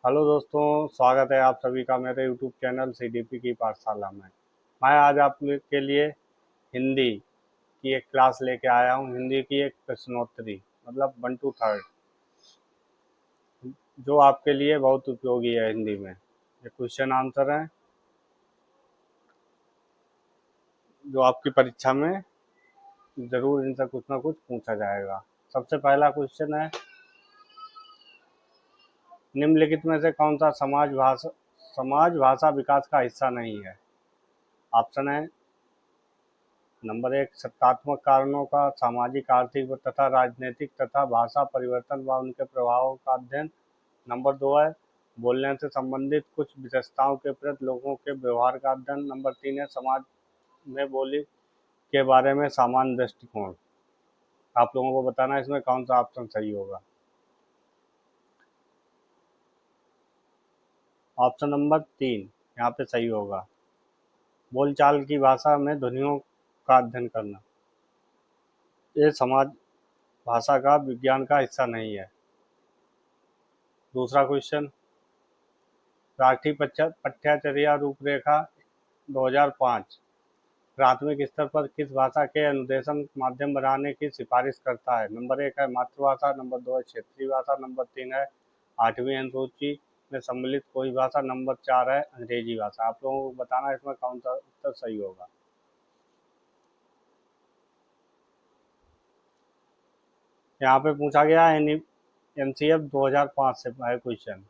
Hello दोस्तों, स्वागत है आप सभी का मेरे यूट्यूब चैनल सीडीपी की पाठशाला में। मैं आज आप लोग के लिए हिंदी की एक क्लास लेके आया हूँ। हिंदी की एक प्रश्नोत्तरी मतलब 1 to 3 जो आपके लिए बहुत उपयोगी है। हिंदी में ये क्वेश्चन आंसर हैं जो आपकी परीक्षा में ज़रूर इनसे कुछ ना कुछ पूछा जाएगा। सबसे पहला क्वेश्चन है, निम्नलिखित में से कौन सा समाज भाषा विकास का हिस्सा नहीं है। ऑप्शन है नंबर 1 सत्तात्मक कारणों का सामाजिक आर्थिक तथा राजनीतिक तथा भाषा परिवर्तन व उनके प्रभावों का अध्ययन। नंबर 2 है बोलने से संबंधित कुछ विशेषताओं के प्रति लोगों के व्यवहार का अध्ययन। नंबर 3 है समाज में बोली के बारे में सामान्य दृष्टिकोण। आप लोगों को बताना है इसमें कौन सा ऑप्शन सही होगा। ऑप्शन नंबर 3 यहाँ पे सही होगा। बोलचाल की भाषा में ध्वनियों का अध्ययन करना ये समाज भाषा का विज्ञान का हिस्सा नहीं है। दूसरा क्वेश्चन, राष्ट्रीय पठ्यचर्या रूपरेखा 2005 प्राथमिक स्तर पर किस भाषा के अनुदेशन माध्यम बनाने की सिफारिश करता है। नंबर 1 है मातृभाषा, नंबर 2 है क्षेत्रीय भाषा, नंबर 3 है 8वीं अनुसूची में सम्मिलित कोई भाषा, नंबर 4 है अंग्रेजी भाषा। आप लोगों को बताना है इसमें कौन सा उत्तर सही होगा। यहाँ पे पूछा गया है एनसीएफ 2005 से है क्वेश्चन,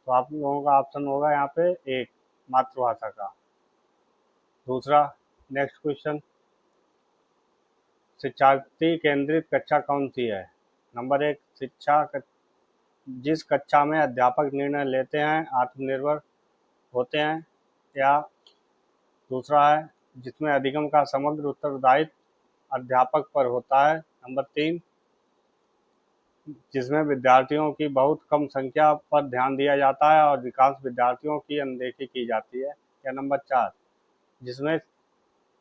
तो आप लोगों का ऑप्शन होगा यहाँ पे एक मातृभाषा का। दूसरा, नेक्स्ट क्वेश्चन, शिक्षार्थी केंद्रित कक्षा कौन सी है। नंबर 1 जिस कक्षा में अध्यापक निर्णय लेते हैं आत्मनिर्भर होते हैं, या दूसरा है जिसमें अधिगम का समग्र उत्तरदायित्व अध्यापक पर होता है। नंबर 3 जिसमें विद्यार्थियों की बहुत कम संख्या पर ध्यान दिया जाता है और अधिकांश विद्यार्थियों की अनदेखी की जाती है। या नंबर 4 जिसमें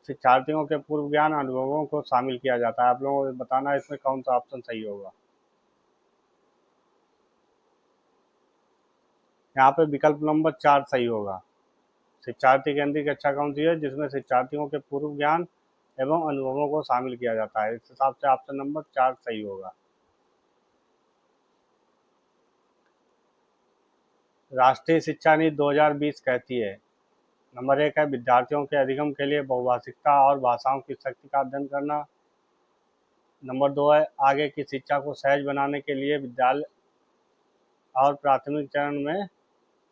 शिक्षार्थियों के पूर्व ज्ञान अनुभवों को शामिल किया जाता है। आप लोगों को बताना है इसमें कौन सा ऑप्शन सही होगा। यहाँ पे विकल्प नंबर 4 सही होगा। शिक्षार्थी केंद्रीय कक्षा कौन सी है जिसमें शिक्षार्थियों के पूर्व ज्ञान एवं अनुभवों को शामिल किया जाता है। इस हिसाब से ऑप्शन नंबर 4 सही होगा। राष्ट्रीय शिक्षा नीति 2020 कहती है। नंबर 1 है विद्यार्थियों के अधिगम के लिए बहुभाषिकता और भाषाओं की शक्ति का अध्ययन करना। नंबर 2 है आगे की शिक्षा को सहज बनाने के लिए विद्यालय और प्राथमिक चरण में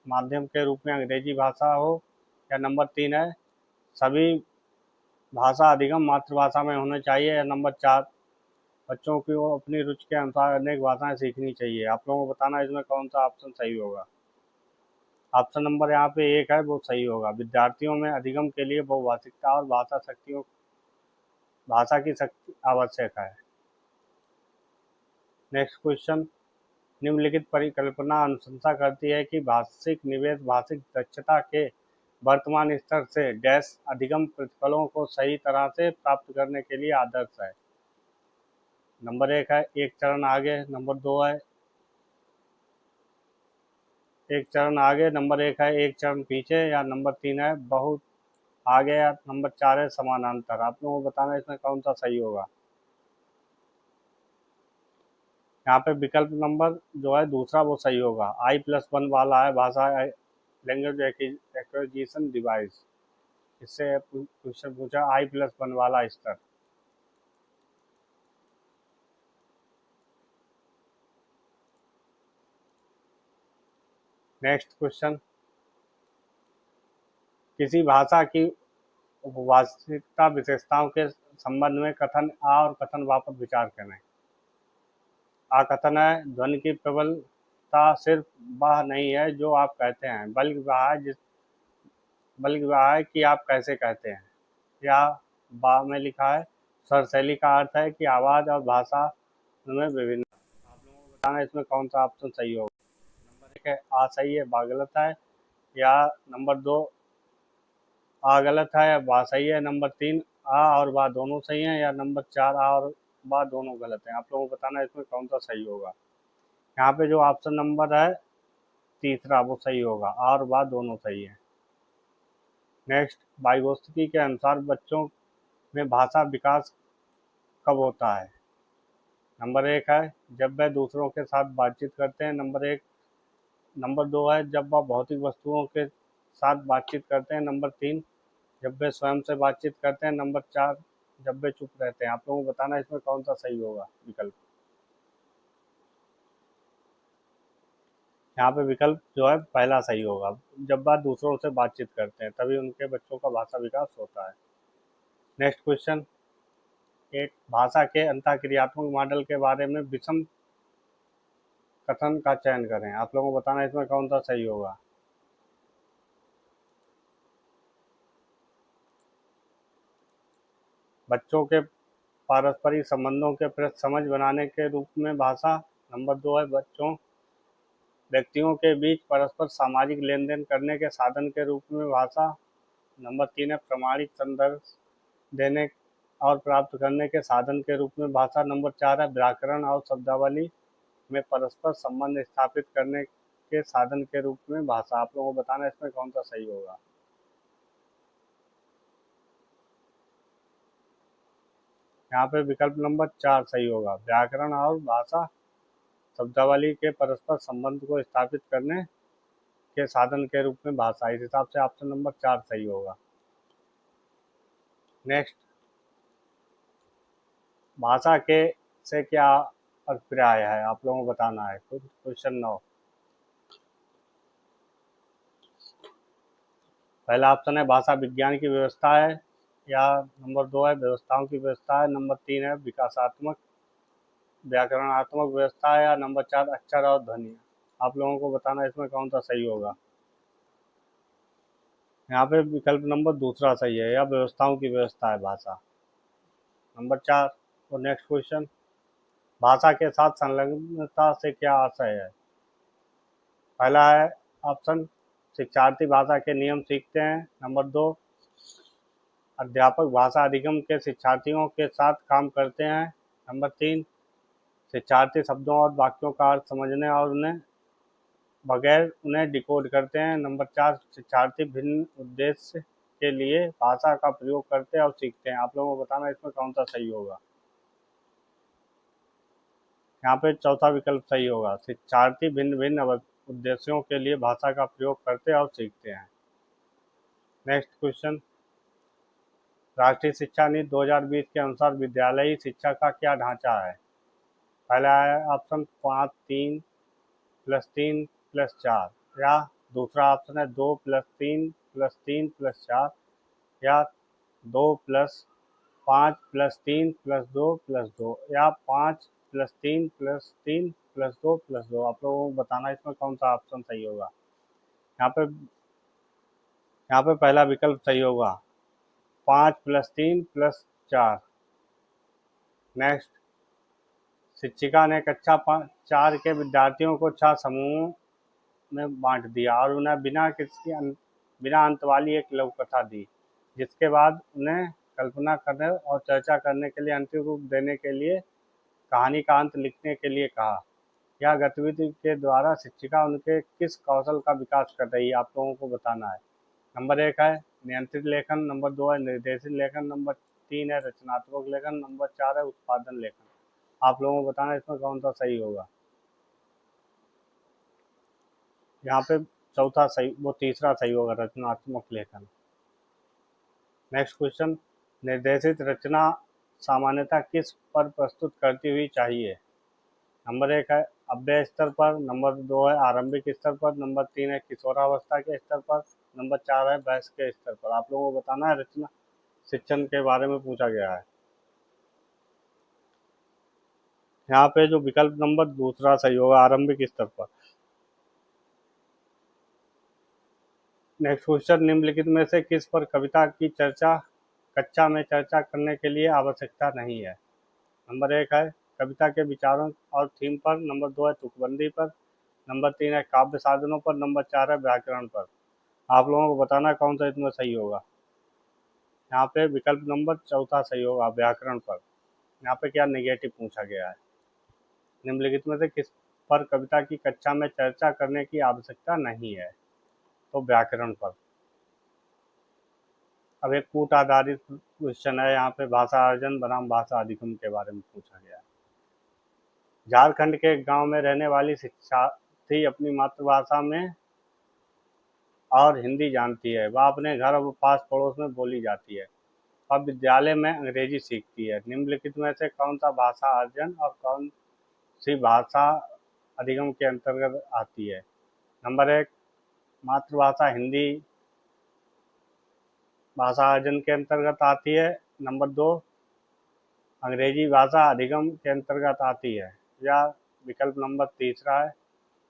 माध्यम के रूप में अंग्रेजी भाषा हो। या नंबर 3 है सभी भाषा अधिगम मातृभाषा में होना चाहिए। या नंबर 4 बच्चों को अपनी रुचि के अनुसार अनेक भाषाएं सीखनी चाहिए। आप लोगों को बताना है इसमें कौन सा ऑप्शन सही होगा। ऑप्शन नंबर यहाँ पे 1 है वो सही होगा। विद्यार्थियों में अधिगम के लिए बहुभाषिकता और भाषा की शक्ति आवश्यक है। नेक्स्ट क्वेश्चन, निम्नलिखित परिकल्पना अनुशंसा करती है कि भाषिक निवेश भाषिक दक्षता के वर्तमान स्तर से डैश अधिगम प्रतिफलों को सही तरह से प्राप्त करने के लिए आदर्श है। नंबर 1 है एक चरण आगे, नंबर 2 है एक चरण आगे, नंबर 1 है एक चरण पीछे, या नंबर 3 है बहुत आगे, या नंबर 4 है समानांतर। आप लोगों को बताना है इसमें कौन सा सही होगा। यहाँ पे विकल्प नंबर जो है दूसरा वो सही होगा। I+1 वाला है भाषा लैंग्वेज एक्विजिशन डिवाइस। इससे क्वेश्चन पूछा I+1 वाला स्तर। नेक्स्ट क्वेश्चन, किसी भाषा की उपभाषिकता विशेषताओं के संबंध में कथन आ और कथन बा पर विचार करें। आ कथन है ध्वनि की प्रबलता सिर्फ वह नहीं है जो आप कहते हैं, बल्कि वह है कि आप कैसे कहते हैं। या बा में लिखा है स्वर शैली का अर्थ है कि आवाज़ और भाषा में विभिन्न। आप लोगों को बताना है इसमें कौन सा ऑप्शन सही होगा। नंबर 1 है आ सही है, बा गलत है। या नंबर 2 आ गलत है या बा सही है। नंबर 3 आ और बा दोनों सही हैं। या नंबर 4 आ और बा दोनों गलत हैं। आप लोगों को बताना है इसमें कौन सा सही होगा। यहाँ पे जो ऑप्शन नंबर है तीसरा वो सही होगा, और व दोनों सही है। नेक्स्ट, वाइगोत्स्की के अनुसार बच्चों में भाषा विकास कब होता है? नंबर 1 है जब वह दूसरों के साथ बातचीत करते हैं, नंबर 2 है जब वह भौतिक वस्तुओं के साथ बातचीत करते हैं, नंबर 3 जब वे स्वयं से बातचीत करते हैं, नंबर 4 जब वे चुप रहते हैं। आप लोगों को बताना है इसमें कौन सा सही होगा विकल्प। यहाँ पे विकल्प जो है पहला सही होगा, जब वह दूसरों से बातचीत करते हैं तभी उनके बच्चों का भाषा विकास होता है। नेक्स्ट क्वेश्चन, एक भाषा के अंतःक्रियात्मक मॉडल के बारे में विषम कथन का चयन करें। आप लोगों को बताना है इसमें कौन सा सही होगा। बच्चों के पारस्परिक संबंधों के प्रति समझ बनाने के रूप में भाषा, नंबर 2 है बच्चों व्यक्तियों के बीच परस्पर सामाजिक लेन देन करने के साधन के रूप में भाषा, नंबर 3 है प्रमाणिक संदर्भ देने और प्राप्त करने के साधन के रूप में भाषा, नंबर 4 है व्याकरण और शब्दावली में परस्पर संबंध स्थापित करने के साधन के रूप में भाषा। आप लोगों को बताना है इसमें कौन सा सही होगा। यहाँ पे विकल्प नंबर 4 सही होगा, व्याकरण और भाषा शब्दावली के परस्पर संबंध को स्थापित करने के साधन के रूप में भाषा। इस हिसाब से ऑप्शन नंबर 4 सही होगा। नेक्स्ट, भाषा के से क्या अभिप्राय है, आप लोगों को बताना है। क्वेश्चन 9, पहला ऑप्शन है भाषा विज्ञान की व्यवस्था है, या नंबर 2 है व्यवस्थाओं की व्यवस्था है, नंबर 3 है विकासात्मक व्याकरणात्मक व्यवस्था है, या नंबर 4 अक्षर और ध्वनि। आप लोगों को बताना है इसमें कौन सा सही होगा। यहाँ पे विकल्प नंबर दूसरा सही है, या व्यवस्थाओं की व्यवस्था है भाषा, नंबर 4। और नेक्स्ट क्वेश्चन, भाषा के साथ संलग्नता से क्या आशय है। पहला है ऑप्शन शिक्षार्थी भाषा के नियम सीखते हैं, नंबर 2 अध्यापक भाषा अधिगम के शिक्षार्थियों के साथ काम करते हैं, नंबर 3 शिक्षार्थी शब्दों और वाक्यों का अर्थ समझने और उन्हें डिकोड करते हैं, नंबर 4 शिक्षार्थी भिन्न उद्देश्य के लिए भाषा का प्रयोग करते हैं और सीखते हैं। आप लोगों को बताना इसमें कौन सा सही होगा। यहाँ पे चौथा विकल्प सही होगा, शिक्षार्थी भिन्न भिन्न उद्देश्यों के लिए भाषा का प्रयोग करते और सीखते हैं। नेक्स्ट क्वेश्चन, राष्ट्रीय शिक्षा नीति 2020 के अनुसार विद्यालयी शिक्षा का क्या ढांचा है। पहला है ऑप्शन 5 3 + 3 + 4, या दूसरा ऑप्शन है 2 + 3 + 3 + 4, या 2 + 5 + 3 + 2 + 2, या 5 + 3 + 3 + 2 + 2। आप लोगों को बताना इसमें कौन सा ऑप्शन सही होगा। यहाँ पे पहला विकल्प सही होगा, 5 + 3 + 4। नेक्स्ट, शिक्षिका ने कक्षा 4 के विद्यार्थियों को 6 समूहों में बांट दिया और उन्हें बिना अंत वाली एक लघु कथा दी, जिसके बाद उन्हें कल्पना करने और चर्चा करने के लिए अंतिम रूप देने के लिए कहानी का अंत लिखने के लिए कहा। यह गतिविधि के द्वारा शिक्षिका उनके किस कौशल का विकास कर रही है, आप लोगों को बताना है। नंबर 1 है नियंत्रित लेखन, नंबर 2 है निर्देशित लेखन, नंबर 3 है रचनात्मक लेखन, नंबर 4 है उत्पादन लेखन। आप लोगों को बताना है इसमें कौन सा सही होगा। यहाँ पे चौथा सही, वो तीसरा सही होगा, रचनात्मक लेखन। नेक्स्ट क्वेश्चन, निर्देशित रचना सामान्यतः किस पर प्रस्तुत करती हुई चाहिए। नंबर 1 है अव्यय स्तर पर, नंबर 2 है आरंभिक स्तर पर, नंबर 3 है किशोरावस्था के स्तर पर, नंबर 4 है वयस्क के स्तर पर। आप लोगों को बताना है, रचना शिक्षण के बारे में पूछा गया है। यहाँ पे जो विकल्प नंबर दूसरा सही होगा, आरंभिक स्तर पर। नेक्स्ट क्वेश्चन, निम्नलिखित में से किस पर कविता की चर्चा कक्षा में चर्चा करने के लिए आवश्यकता नहीं है। नंबर 1 है कविता के विचारों और थीम पर, नंबर 2 है तुकबंदी पर, नंबर 3 है काव्य साधनों पर, नंबर 4 है व्याकरण पर। आप लोगों को बताना कौन सा इसमें सही होगा। यहाँ पे विकल्प नंबर चौथा सही होगा, व्याकरण पर। यहाँ पे क्या नेगेटिव पूछा गया है, निम्नलिखित में से किस पर कविता की कक्षा में चर्चा करने की आवश्यकता नहीं है। तो व्याकरण पर। अब एक कूट आधारित क्वेश्चन है, यहाँ पे भाषा अर्जन बनाम भाषा अधिगम के बारे में पूछा गया है। झारखंड के एक गांव में रहने वाली शिक्षार्थी अपनी मातृभाषा में और हिंदी जानती है। वह अपने घर और पास पड़ोस में बोली जाती है। वह विद्यालय में अंग्रेजी सीखती है। निम्नलिखित में से कौन सा भाषा अर्जन और कौन सी भाषा अधिगम के अंतर्गत आती है? नंबर 1 मातृभाषा हिंदी भाषा अर्जन के अंतर्गत आती है। नंबर 2 अंग्रेजी भाषा अधिगम के अंतर्गत आती है। या विकल्प नंबर तीसरा है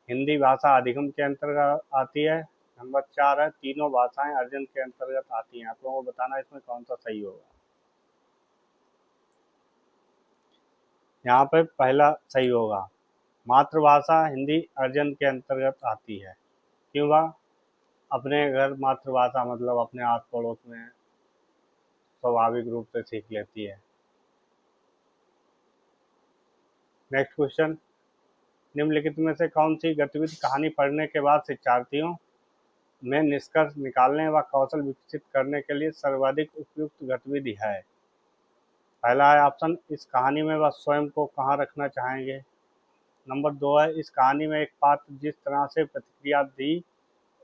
हिंदी भाषा अधिगम के अंतर्गत आती है। नंबर 4 है तीनों भाषाएं अर्जन के अंतर्गत आती हैं। आप लोगों को बताना इसमें कौन सा सही होगा। यहाँ पे पहला सही होगा, मातृभाषा हिंदी अर्जन के अंतर्गत आती है। क्यों? वह अपने घर मातृभाषा मतलब अपने आस पड़ोस में स्वाभाविक रूप से सीख लेती है। नेक्स्ट क्वेश्चन, निम्नलिखित में से कौन सी गतिविधि कहानी पढ़ने के बाद शिक्षार्थियों में निष्कर्ष निकालने व कौशल विकसित करने के लिए सर्वाधिक उपयुक्त गतिविधि है? पहला है ऑप्शन, इस कहानी में वह स्वयं को कहाँ रखना चाहेंगे। नंबर 2 है इस कहानी में एक पात्र जिस तरह से प्रतिक्रिया दी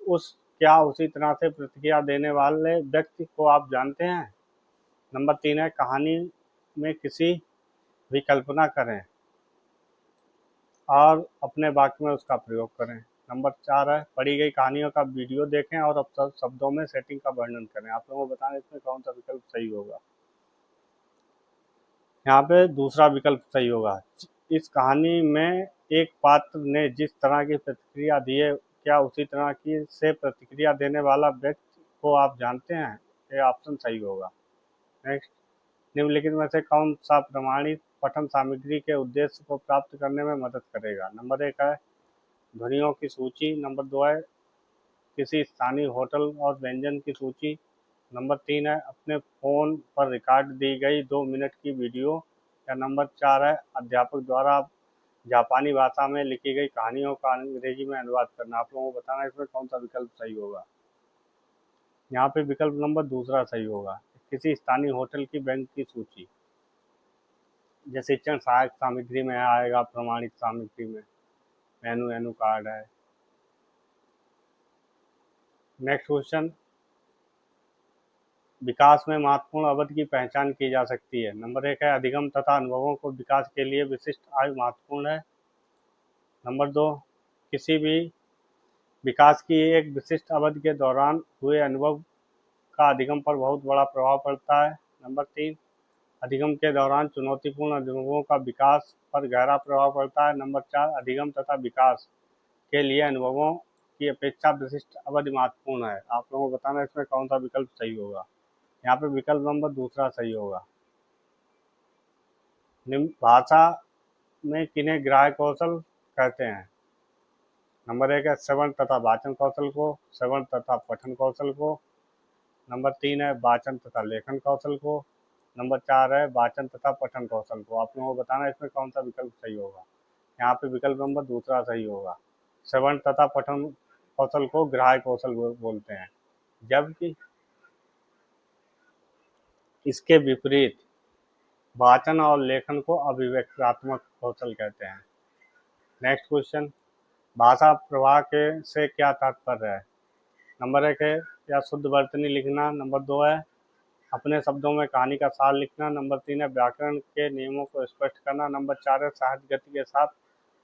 उसी तरह से प्रतिक्रिया देने वाले व्यक्ति को आप जानते हैं। नंबर 3 है कहानी में किसी भी कल्पना करें और अपने वाक्य में उसका प्रयोग करें। नंबर 4 है पढ़ी गई कहानियों का वीडियो देखें और अब शब्दों में सेटिंग का वर्णन करें। आप लोगों को बताएं इसमें कौन सा विकल्प सही होगा। यहाँ पे दूसरा विकल्प सही होगा। इस कहानी में एक पात्र ने जिस तरह की प्रतिक्रिया दी है क्या उसी तरह की से प्रतिक्रिया देने वाला व्यक्ति को आप जानते हैं? ये ऑप्शन सही होगा। नेक्स्ट, निम्नलिखित में से कौन सा प्रमाणित पठन सामग्री के उद्देश्य को प्राप्त करने में मदद करेगा? नंबर 1 है ध्वनियों की सूची। नंबर 2 है किसी स्थानीय होटल और व्यंजन की सूची। नंबर 3 है अपने फ़ोन पर रिकॉर्ड दी गई 2 मिनट की वीडियो। या नंबर 4 है अध्यापक द्वारा जापानी भाषा में लिखी गई कहानियों का अंग्रेजी में अनुवाद करना। आप लोगों को बताना इसमें कौन सा विकल्प सही होगा। यहाँ पे विकल्प नंबर दूसरा सही होगा, किसी स्थानीय होटल की बैंक की सूची। जैसे शिक्षण सहायक सामग्री में आएगा, प्रमाणित सामग्री में मेनू कार्ड है। नेक्स्ट क्वेश्चन, विकास में महत्वपूर्ण अवधि की पहचान की जा सकती है। नंबर 1 है अधिगम तथा अनुभवों को विकास के लिए विशिष्ट आयु महत्वपूर्ण है। नंबर 2 किसी भी विकास की एक विशिष्ट अवधि के दौरान हुए अनुभव का अधिगम पर बहुत बड़ा प्रभाव पड़ता है। नंबर 3 अधिगम के दौरान चुनौतीपूर्ण अनुभवों का विकास पर गहरा प्रभाव पड़ता है। नंबर 4 अधिगम तथा विकास के लिए अनुभवों की अपेक्षा विशिष्ट अवधि महत्वपूर्ण है। आप लोगों को बताना इसमें कौन सा विकल्प सही होगा। यहाँ पे विकल्प नंबर दूसरा सही होगा। निम्न भाषा में किन्हें ग्राह्य कौशल कहते हैं? नंबर 1 है श्रवण तथा वाचन कौशल को, श्रवण तथा पठन कौशल को। नंबर 3 है वाचन तथा लेखन कौशल को। नंबर 4 है वाचन तथा पठन कौशल को। आप लोगों को बताना इसमें कौन सा विकल्प सही होगा। यहाँ पे विकल्प नंबर दूसरा सही होगा। श्रवण तथा पठन कौशल को ग्राह्य कौशल बोलते हैं, जबकि इसके विपरीत वाचन और लेखन को अभिव्यक्त्यात्मक कौशल कहते हैं। नेक्स्ट क्वेश्चन, भाषा प्रवाह के से क्या तात्पर्य है? नंबर 1 है या शुद्ध वर्तनी लिखना। नंबर 2 है अपने शब्दों में कहानी का सार लिखना। नंबर 3 है व्याकरण के नियमों को स्पष्ट करना। नंबर 4 है साहित्य गति के साथ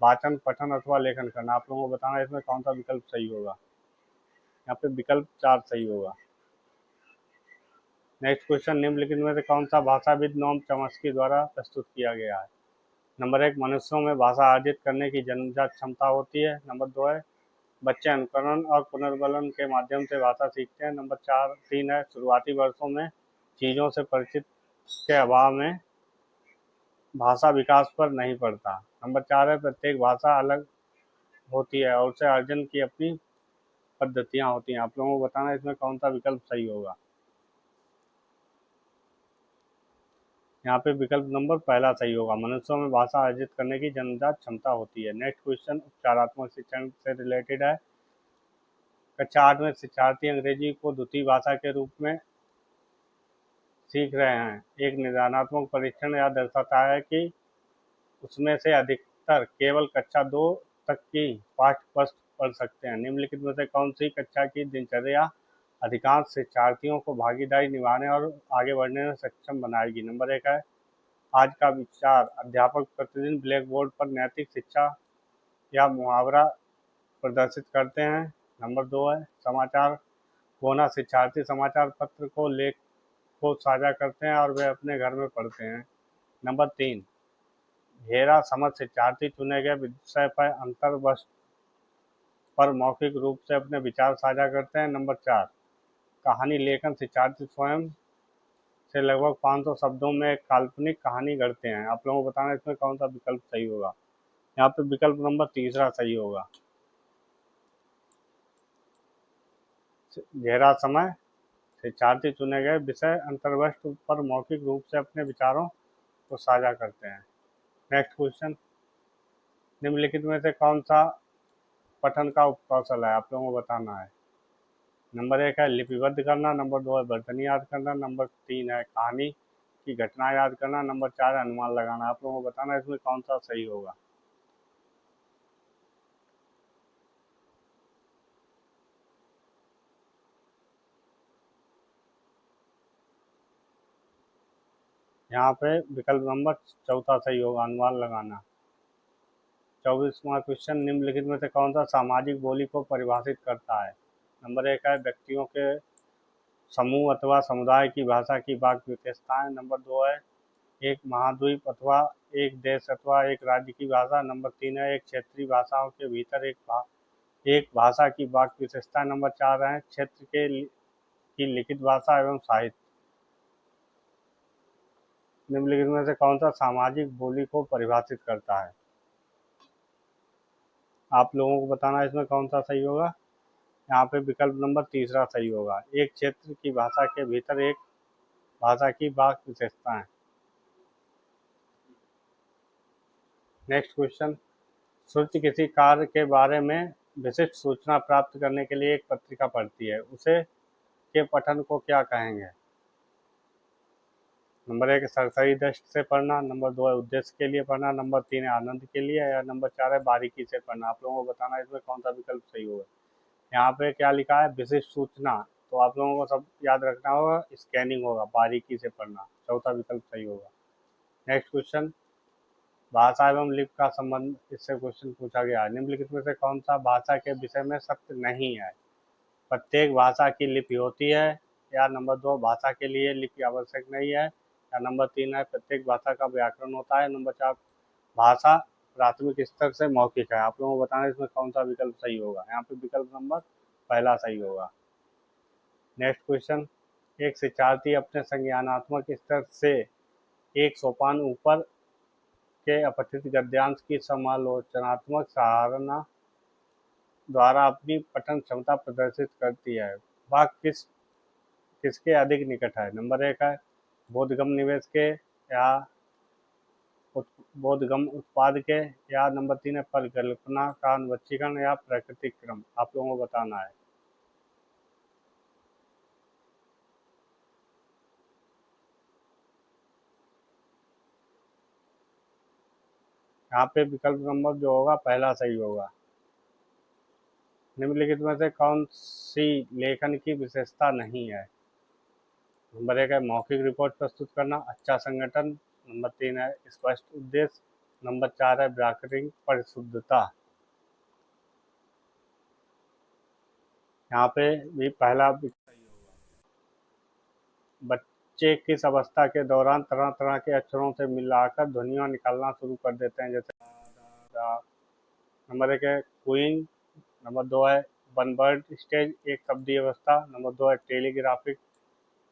वाचन पठन अथवा लेखन करना। आप लोगों को बताना इसमें कौन सा विकल्प सही होगा। यहाँ पे विकल्प 4 सही होगा। नेक्स्ट क्वेश्चन, निम्नलिखित में से कौन सा भाषाविद नोम चॉम्स्की द्वारा प्रस्तुत किया गया है? नंबर 1 मनुष्यों में भाषा अर्जित करने की जन्मजात क्षमता होती है। नंबर 2 है बच्चे अनुकरण और पुनर्बलन के माध्यम से भाषा सीखते हैं। नंबर 3 है शुरुआती वर्षों में चीज़ों से परिचित के अभाव में भाषा विकास पर नहीं पड़ता। नंबर 4 है प्रत्येक भाषा अलग होती है और उसे अर्जन की अपनी पद्धतियाँ होती हैं। आप लोगों को बताना इसमें कौन सा विकल्प सही होगा। यहाँ पे विकल्प नंबर पहला सही होगा। मनुष्यों में भाषा अर्जित करने की जन्मजात क्षमता होती है। नेक्स्ट क्वेश्चन उपचारात्मक शिक्षण से रिलेटेड है। कक्षा 8 में शिक्षार्थी अंग्रेजी को द्वितीय भाषा के रूप में सीख रहे हैं। एक निदानात्मक परीक्षण यह दर्शाता है कि उसमें से अधिकतर केवल कक्षा 2 तक की पाठ्य पुस्तक पढ़ सकते हैं। निम्नलिखित में से कौन सी कक्षा की दिनचर्या अधिकांश शिक्षार्थियों को भागीदारी निभाने और आगे बढ़ने में सक्षम बनाएगी? नंबर 1 है आज का विचार। अध्यापक प्रतिदिन ब्लैक बोर्ड पर नैतिक शिक्षा या मुहावरा प्रदर्शित करते हैं। नंबर 2 है समाचार कोना। शिक्षार्थी समाचार पत्र को लेख को साझा करते हैं और वे अपने घर में पढ़ते हैं। नंबर 3 घेरा समझ। शिक्षार्थी चुने गए विषय पर अंतर्वश पर मौखिक रूप से अपने विचार साझा करते हैं। नंबर 4 कहानी लेखन। शिक्षार्थी स्वयं से लगभग 500 शब्दों में एक काल्पनिक कहानी गढ़ते हैं। आप लोगों को बताना इसमें कौन सा विकल्प सही होगा। यहाँ पे विकल्प नंबर तीसरा सही होगा। घेरा समय। शिक्षार्थी चुने गए विषय अंतर्वस्त पर मौखिक रूप से अपने विचारों को साझा करते हैं। Next question. निम्नलिखित में से कौन सा पठन का उपकौशल है? आप लोगों को बताना है। नंबर 1 है लिपिबद्ध करना। नंबर 2 है वर्तनी याद करना। नंबर 3 है कहानी की घटना याद करना। नंबर 4 है अनुमान लगाना। आप लोगों को बताना है इसमें कौन सा सही होगा। यहाँ पे विकल्प नंबर चौथा सही होगा, अनुमान लगाना। 24वां क्वेश्चन। निम्नलिखित में से कौन सा सामाजिक बोली को परिभाषित करता है? नंबर 1 है व्यक्तियों के समूह अथवा समुदाय की भाषा की वाक्य विशेषताएं। नंबर 2 है एक महाद्वीप अथवा एक देश अथवा एक राज्य की भाषा। नंबर 3 है एक क्षेत्रीय भाषाओं के भीतर एक भाषा की वाक्य विशेषता। नंबर 4 है क्षेत्र की लिखित भाषा एवं साहित्य। निम्नलिखित में से कौन सा सामाजिक बोली को परिभाषित करता है? आप लोगों को बताना है इसमें कौन सा सही होगा। यहाँ पे विकल्प नंबर तीसरा सही होगा। एक क्षेत्र की भाषा के भीतर एक भाषा की वाक्य विशेषताएं। Next question. श्रुति किसी कार्य के बारे में विशिष्ट सूचना प्राप्त करने के लिए एक पत्रिका पढ़ती है, उसे के पठन को क्या कहेंगे? नंबर 1 सरसरी दृष्टि से पढ़ना। नंबर 2 है उद्देश्य के लिए पढ़ना। नंबर 3 है आनंद के लिए, या नंबर 4 है बारीकी से पढ़ना। आप लोगों को बताना है इसमें कौन सा विकल्प सही होगा। यहाँ पे क्या लिखा है विशिष्ट सूचना, तो आप लोगों को सब याद रखना होगा स्कैनिंग होगा, बारीकी से पढ़ना। चौथा विकल्प सही होगा। Next question. भाषा एवं लिपि का संबंध, इससे क्वेश्चन पूछा गया है। निम्नलिखित में से कौन सा भाषा के विषय में सत्य नहीं है? प्रत्येक भाषा की लिपि होती है, या नंबर 2 भाषा के लिए लिपि आवश्यक नहीं है, या नंबर 3 है प्रत्येक भाषा का व्याकरण होता है। नंबर 4 भाषा प्राथमिक स्तर से मौखिक है। आप लोगों को बताना है इसमें कौन सा विकल्प सही होगा। यहाँ पे विकल्प नंबर पहला सही होगा। Next question. एक शिक्षार्थी अपने संज्ञानात्मक स्तर से एक सोपान ऊपर के अपठित गद्यांश की समालोचनात्मक सराहना द्वारा अपनी पठन क्षमता प्रदर्शित करती है। वह किसके अधिक निकट है? नंबर 1 है बोधगम निवेश के, या बोधगम उत्पाद के, या नंबर 3 है परिकल्पना का अनुवंशीकरण, या प्राकृतिक क्रम। आप लोगों को बताना है। यहाँ पे विकल्प नंबर जो होगा पहला सही होगा। निम्नलिखित में से कौन सी लेखन की विशेषता नहीं है? नंबर 1 है मौखिक रिपोर्ट प्रस्तुत करना, अच्छा संगठन। नंबर 3 है स्पष्ट उद्देश्य। नंबर 4 है व्याकरणिक परिशुद्धता। यहाँ पे भी पहला बच्चे किस अवस्था के दौरान तरह तरह के अक्षरों से मिलाकर ध्वनियाँ निकालना शुरू कर देते हैं, जैसे नंबर 1 है क्वीन। नंबर 2 है वन वर्ड स्टेज, एक शब्दीय अवस्था। नंबर 2 है टेलीग्राफिक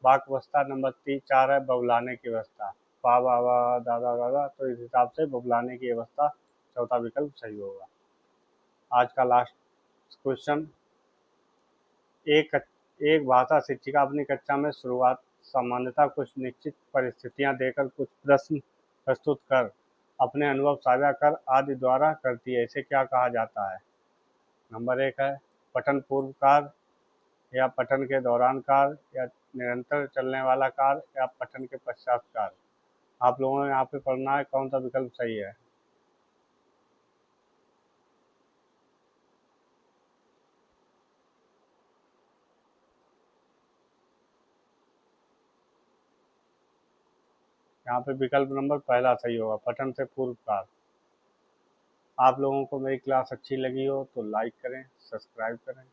वाक अवस्था। नंबर 4 है बबलाने की अवस्था। वाह वाह वाह दादा दादा, तो इस हिसाब से बबलाने की अवस्था चौथा विकल्प सही होगा। आज का लास्ट क्वेश्चन। एक एक भाषा शिक्षिका अपनी कक्षा में शुरुआत सामान्यतः कुछ निश्चित परिस्थितियां देकर, कुछ प्रश्न प्रस्तुत कर, अपने अनुभव साझा कर आदि द्वारा करती है। इसे क्या कहा जाता है? नंबर एक है पठन पूर्व कार्य, या पठन के दौरान कार्य, या निरंतर चलने वाला कार्य, या पठन के पश्चात कार्य। आप लोगों ने यहाँ पे पढ़ना है कौन सा विकल्प सही है। यहाँ पे विकल्प नंबर पहला सही होगा, पठन से पूर्व कार्य। आप लोगों को मेरी क्लास अच्छी लगी हो तो लाइक करें, सब्सक्राइब करें।